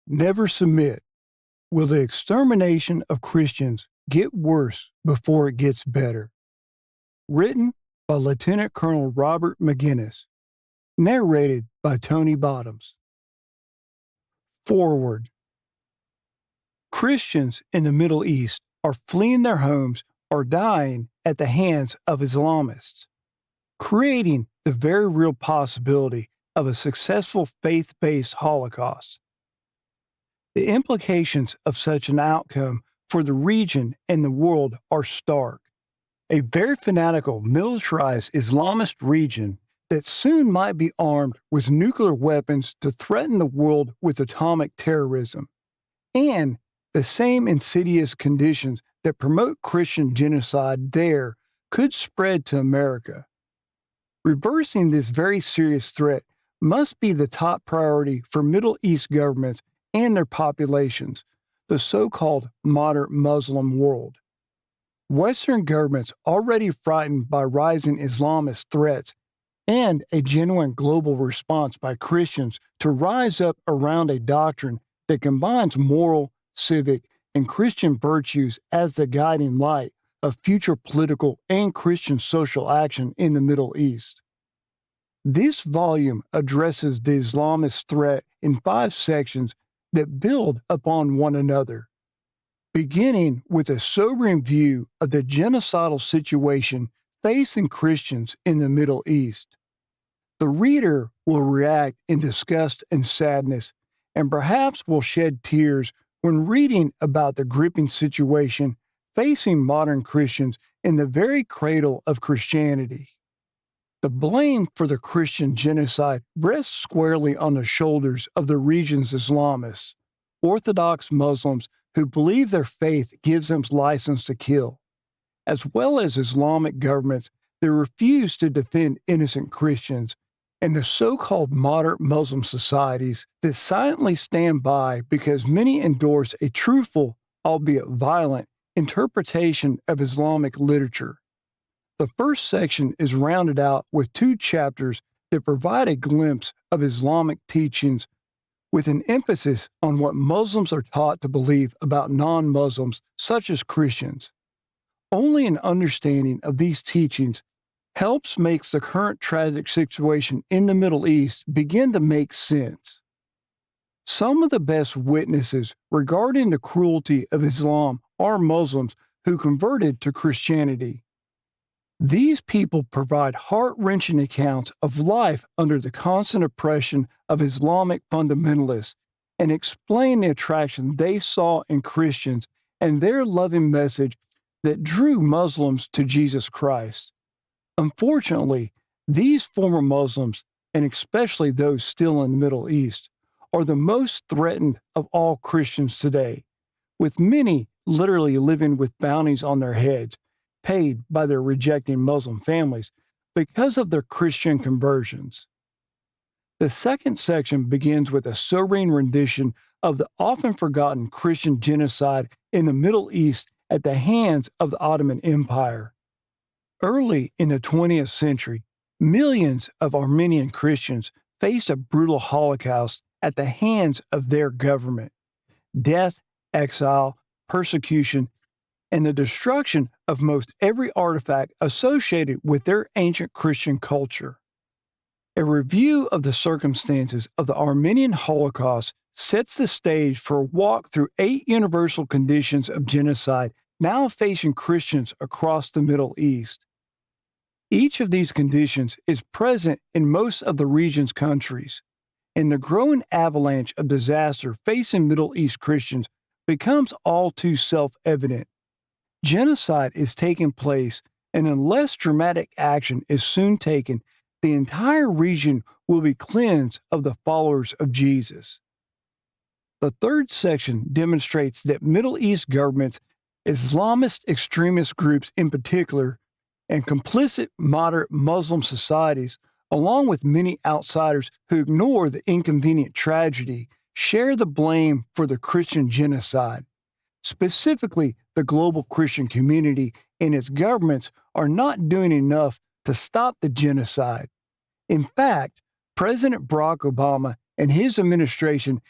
Never submit. Will the extermination of Christians get worse before it gets better? Written by Lieutenant Colonel Robert Maginnis. Narrated by Tony Bottoms. Forward. Christians in the Middle East are fleeing their homes or dying at the hands of Islamists, creating the very real possibility of a successful faith-based holocaust. The implications of such an outcome for the region and the world are stark. A very fanatical, militarized Islamist region that soon might be armed with nuclear weapons to threaten the world with atomic terrorism, and the same insidious conditions that promote Christian genocide there could spread to America. Reversing this very serious threat must be the top priority for Middle East governments and their populations, the so-called moderate Muslim world. Western governments already frightened by rising Islamist threats and a genuine global response by Christians to rise up around a doctrine that combines moral, civic, and Christian virtues as the guiding light of future political and Christian social action in the Middle East. This volume addresses the Islamist threat in 5 sections that build upon one another, beginning with a sobering view of the genocidal situation facing Christians in the Middle East. The reader will react in disgust and sadness, and perhaps will shed tears when reading about the gripping situation facing modern Christians in the very cradle of Christianity. The blame for the Christian genocide rests squarely on the shoulders of the region's Islamists, Orthodox Muslims who believe their faith gives them license to kill, as well as Islamic governments that refuse to defend innocent Christians, and the so-called moderate Muslim societies that silently stand by because many endorse a truthful, albeit violent, interpretation of Islamic literature. The first section is rounded out with 2 chapters that provide a glimpse of Islamic teachings with an emphasis on what Muslims are taught to believe about non-Muslims, such as Christians. Only an understanding of these teachings helps make the current tragic situation in the Middle East begin to make sense. Some of the best witnesses regarding the cruelty of Islam are Muslims who converted to Christianity. These people provide heart-wrenching accounts of life under the constant oppression of Islamic fundamentalists and explain the attraction they saw in Christians and their loving message that drew Muslims to Jesus Christ. Unfortunately, these former Muslims, and especially those still in the Middle East, are the most threatened of all Christians today, with many literally living with bounties on their heads, paid by their rejecting Muslim families because of their Christian conversions. The second section begins with a sobering rendition of the often forgotten Christian genocide in the Middle East at the hands of the Ottoman Empire. Early in the 20th century, millions of Armenian Christians faced a brutal holocaust at the hands of their government. Death, exile, persecution, and the destruction of most every artifact associated with their ancient Christian culture. A review of the circumstances of the Armenian Holocaust sets the stage for a walk through 8 universal conditions of genocide now facing Christians across the Middle East. Each of these conditions is present in most of the region's countries, and the growing avalanche of disaster facing Middle East Christians becomes all too self-evident. Genocide is taking place, and unless dramatic action is soon taken, the entire region will be cleansed of the followers of Jesus. The third section demonstrates that Middle East governments, Islamist extremist groups in particular, and complicit moderate Muslim societies, along with many outsiders who ignore the inconvenient tragedy, share the blame for the Christian genocide. Specifically, the global Christian community and its governments are not doing enough to stop the genocide. In fact, President Barack Obama and his administration